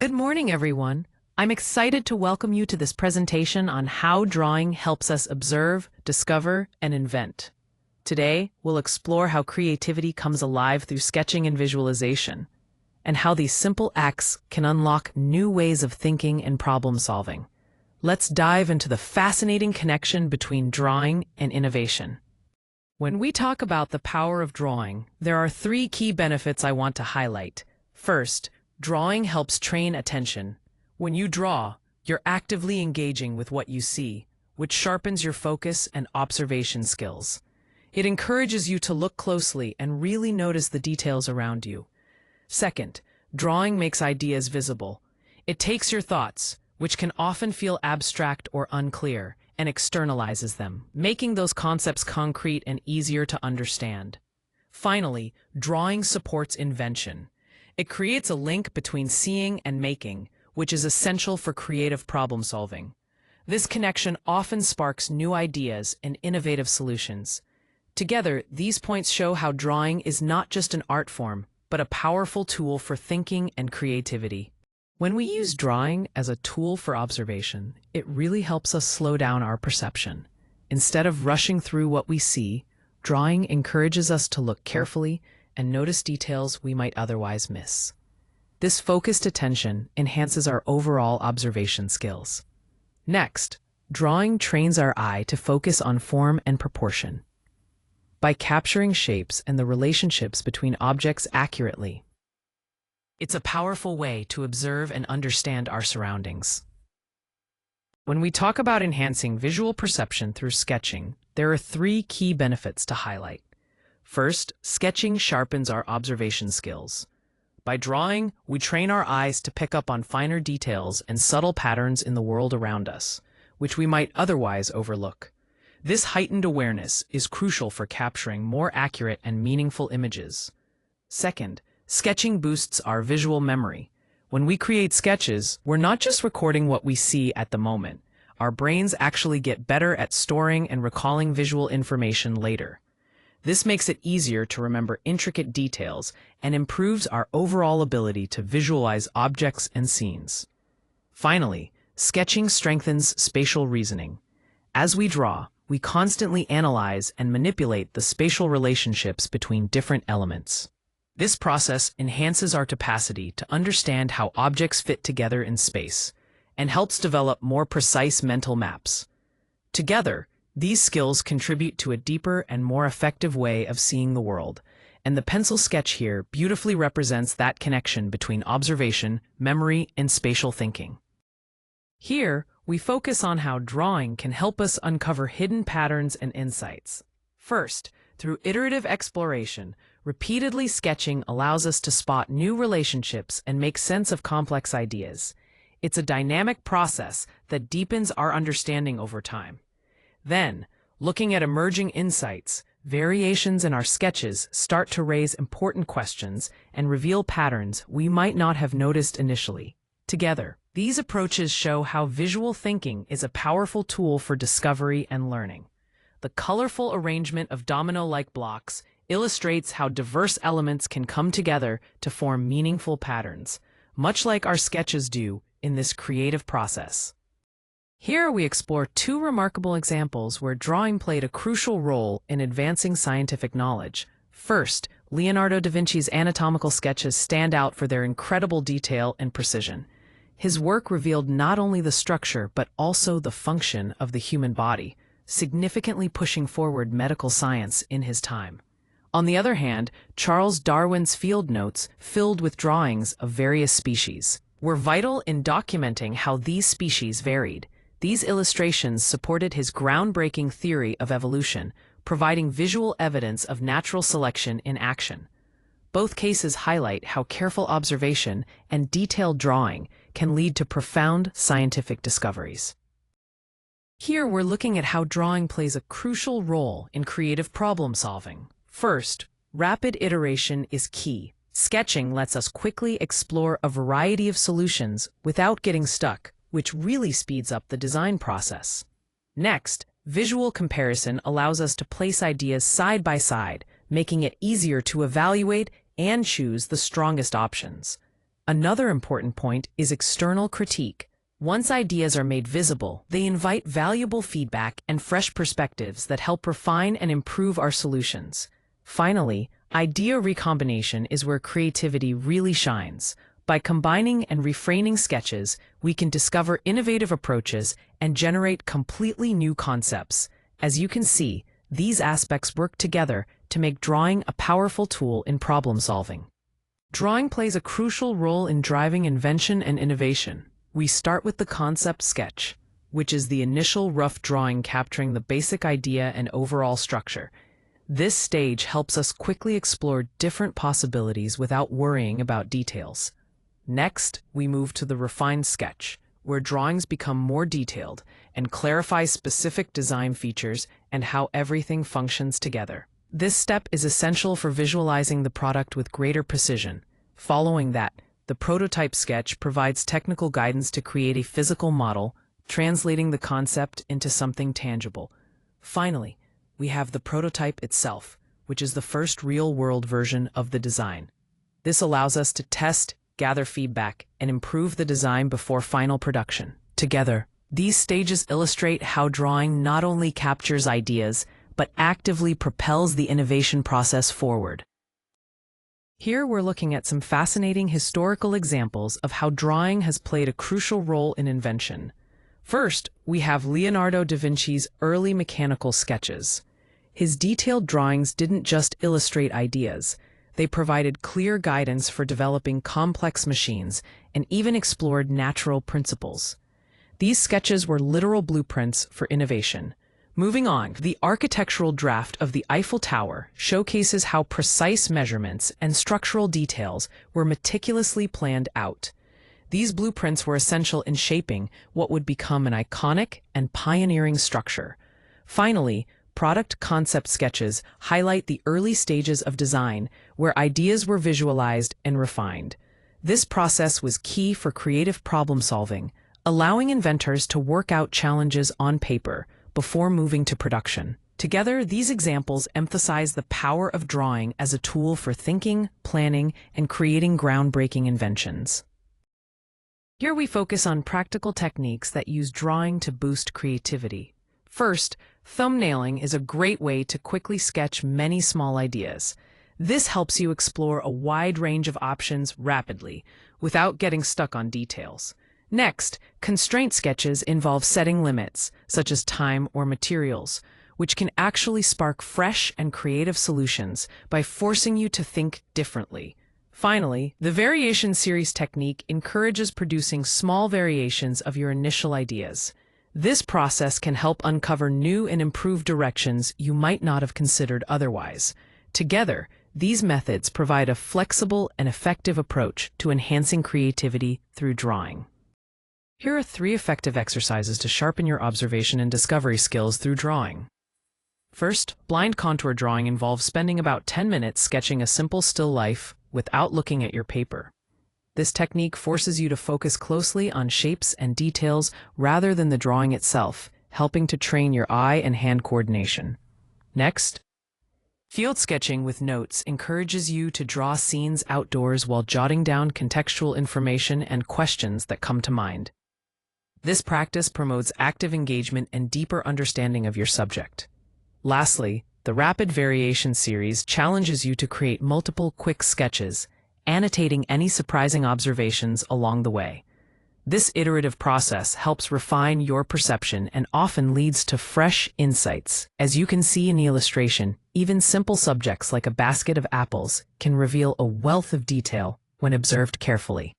Good morning, everyone. I'm excited to welcome you to this presentation on how drawing helps us observe, discover, and invent. Today, we'll explore how creativity comes alive through sketching and visualization, and how these simple acts can unlock new ways of thinking and problem solving. Let's dive into the fascinating connection between drawing and innovation. When we talk about the power of drawing, there are three key benefits I want to highlight. First, drawing helps train attention. When you draw, you're actively engaging with what you see, which sharpens your focus and observation skills. It encourages you to look closely and really notice the details around you. Second, drawing makes ideas visible. It takes your thoughts, which can often feel abstract or unclear, and externalizes them, making those concepts concrete and easier to understand. Finally, drawing supports invention. It creates a link between seeing and making, which is essential for creative problem solving. This connection often sparks new ideas and innovative solutions. Together, these points show how drawing is not just an art form, but a powerful tool for thinking and creativity. When we use drawing as a tool for observation, it really helps us slow down our perception. Instead of rushing through what we see, drawing encourages us to look carefully and notice details we might otherwise miss. This focused attention enhances our overall observation skills. Next, drawing trains our eye to focus on form and proportion. By capturing shapes and the relationships between objects accurately, it's a powerful way to observe and understand our surroundings. When we talk about enhancing visual perception through sketching, there are three key benefits to highlight. First, sketching sharpens our observation skills. By drawing, we train our eyes to pick up on finer details and subtle patterns in the world around us, which we might otherwise overlook. This heightened awareness is crucial for capturing more accurate and meaningful images. Second, sketching boosts our visual memory. When we create sketches, we're not just recording what we see at the moment. Our brains actually get better at storing and recalling visual information later. This makes it easier to remember intricate details and improves our overall ability to visualize objects and scenes. Finally, sketching strengthens spatial reasoning. As we draw, we constantly analyze and manipulate the spatial relationships between different elements. This process enhances our capacity to understand how objects fit together in space and helps develop more precise mental maps. Together, these skills contribute to a deeper and more effective way of seeing the world, and the pencil sketch here beautifully represents that connection between observation, memory, and spatial thinking. Here, we focus on how drawing can help us uncover hidden patterns and insights. First, through iterative exploration, repeatedly sketching allows us to spot new relationships and make sense of complex ideas. It's a dynamic process that deepens our understanding over time. Then, looking at emerging insights, variations in our sketches start to raise important questions and reveal patterns we might not have noticed initially. Together, these approaches show how visual thinking is a powerful tool for discovery and learning. The colorful arrangement of domino-like blocks illustrates how diverse elements can come together to form meaningful patterns, much like our sketches do in this creative process. Here we explore two remarkable examples where drawing played a crucial role in advancing scientific knowledge. First, Leonardo da Vinci's anatomical sketches stand out for their incredible detail and precision. His work revealed not only the structure but also the function of the human body, significantly pushing forward medical science in his time. On the other hand, Charles Darwin's field notes, filled with drawings of various species, were vital in documenting how these species varied. These illustrations supported his groundbreaking theory of evolution, providing visual evidence of natural selection in action. Both cases highlight how careful observation and detailed drawing can lead to profound scientific discoveries. Here we're looking at how drawing plays a crucial role in creative problem solving. First, rapid iteration is key. Sketching lets us quickly explore a variety of solutions without getting stuck, which really speeds up the design process. Next, visual comparison allows us to place ideas side by side, making it easier to evaluate and choose the strongest options. Another important point is external critique. Once ideas are made visible, they invite valuable feedback and fresh perspectives that help refine and improve our solutions. Finally, idea recombination is where creativity really shines. By combining and reframing sketches, we can discover innovative approaches and generate completely new concepts. As you can see, these aspects work together to make drawing a powerful tool in problem solving. Drawing plays a crucial role in driving invention and innovation. We start with the concept sketch, which is the initial rough drawing capturing the basic idea and overall structure. This stage helps us quickly explore different possibilities without worrying about details. Next, we move to the refined sketch, where drawings become more detailed and clarify specific design features and how everything functions together. This step is essential for visualizing the product with greater precision. Following that, the prototype sketch provides technical guidance to create a physical model, translating the concept into something tangible. Finally, we have the prototype itself, which is the first real-world version of the design. This allows us to test, gather feedback, and improve the design before final production. Together, these stages illustrate how drawing not only captures ideas, but actively propels the innovation process forward. Here we're looking at some fascinating historical examples of how drawing has played a crucial role in invention. First, we have Leonardo da Vinci's early mechanical sketches. His detailed drawings didn't just illustrate ideas, they provided clear guidance for developing complex machines and even explored natural principles. These sketches were literal blueprints for innovation. Moving on, the architectural draft of the Eiffel Tower showcases how precise measurements and structural details were meticulously planned out. These blueprints were essential in shaping what would become an iconic and pioneering structure. Finally, product concept sketches highlight the early stages of design where ideas were visualized and refined. This process was key for creative problem solving, allowing inventors to work out challenges on paper before moving to production. Together, these examples emphasize the power of drawing as a tool for thinking, planning, and creating groundbreaking inventions. Here we focus on practical techniques that use drawing to boost creativity. First, thumbnailing is a great way to quickly sketch many small ideas. This helps you explore a wide range of options rapidly, without getting stuck on details. Next, constraint sketches involve setting limits, such as time or materials, which can actually spark fresh and creative solutions by forcing you to think differently. Finally, the variation series technique encourages producing small variations of your initial ideas. This process can help uncover new and improved directions you might not have considered otherwise. Together, these methods provide a flexible and effective approach to enhancing creativity through drawing. Here are 3 effective exercises to sharpen your observation and discovery skills through drawing. First, blind contour drawing involves spending about 10 minutes sketching a simple still life without looking at your paper. This technique forces you to focus closely on shapes and details rather than the drawing itself, helping to train your eye and hand coordination. Next, field sketching with notes encourages you to draw scenes outdoors while jotting down contextual information and questions that come to mind. This practice promotes active engagement and deeper understanding of your subject. Lastly, the Rapid Variation series challenges you to create multiple quick sketches, annotating any surprising observations along the way. This iterative process helps refine your perception and often leads to fresh insights. As you can see in the illustration, even simple subjects like a basket of apples can reveal a wealth of detail when observed carefully.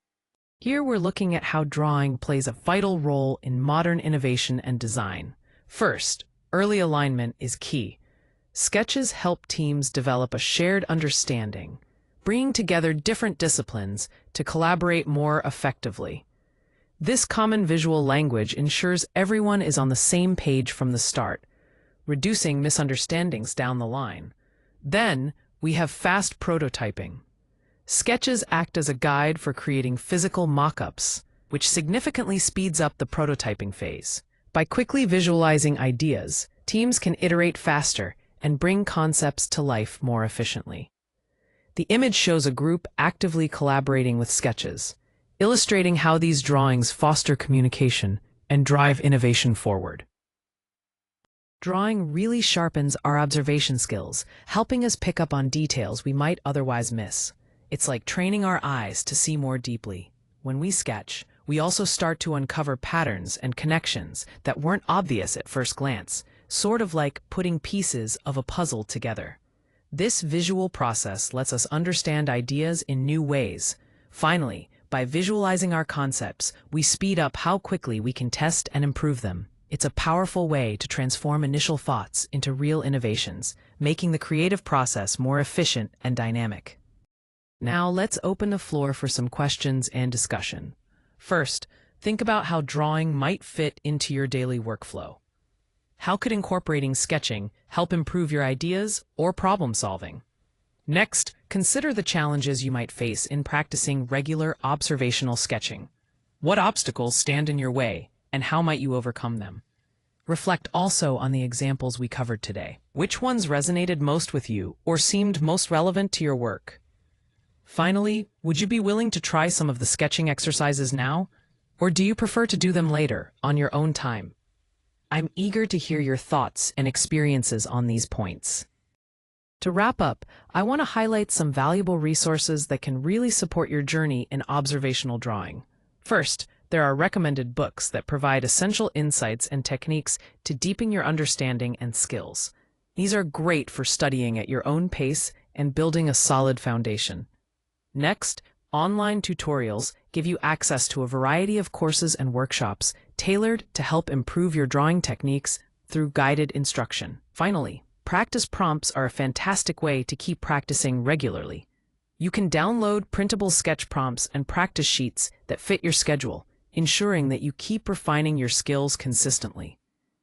Here we're looking at how drawing plays a vital role in modern innovation and design. First, early alignment is key. Sketches help teams develop a shared understanding, bringing together different disciplines to collaborate more effectively. This common visual language ensures everyone is on the same page from the start, reducing misunderstandings down the line. Then, we have fast prototyping. Sketches act as a guide for creating physical mock-ups, which significantly speeds up the prototyping phase. By quickly visualizing ideas, teams can iterate faster and bring concepts to life more efficiently. The image shows a group actively collaborating with sketches. illustrating how these drawings foster communication and drive innovation forward. Drawing really sharpens our observation skills, helping us pick up on details we might otherwise miss. It's like training our eyes to see more deeply. When we sketch, we also start to uncover patterns and connections that weren't obvious at first glance, sort of like putting pieces of a puzzle together. This visual process lets us understand ideas in new ways. Finally, by visualizing our concepts, we speed up how quickly we can test and improve them. It's a powerful way to transform initial thoughts into real innovations, making the creative process more efficient and dynamic. Now let's open the floor for some questions and discussion. First, think about how drawing might fit into your daily workflow. How could incorporating sketching help improve your ideas or problem solving? Next, consider the challenges you might face in practicing regular observational sketching. What obstacles stand in your way, and how might you overcome them? Reflect also on the examples we covered today. Which ones resonated most with you or seemed most relevant to your work? Finally, would you be willing to try some of the sketching exercises now, or do you prefer to do them later, on your own time? I'm eager to hear your thoughts and experiences on these points. To wrap up, I want to highlight some valuable resources that can really support your journey in observational drawing. First, there are recommended books that provide essential insights and techniques to deepen your understanding and skills. These are great for studying at your own pace and building a solid foundation. Next, online tutorials give you access to a variety of courses and workshops tailored to help improve your drawing techniques through guided instruction. Finally, practice prompts are a fantastic way to keep practicing regularly. You can download printable sketch prompts and practice sheets that fit your schedule, ensuring that you keep refining your skills consistently.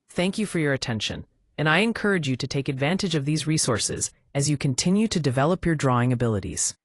Thank you for your attention, and I encourage you to take advantage of these resources as you continue to develop your drawing abilities.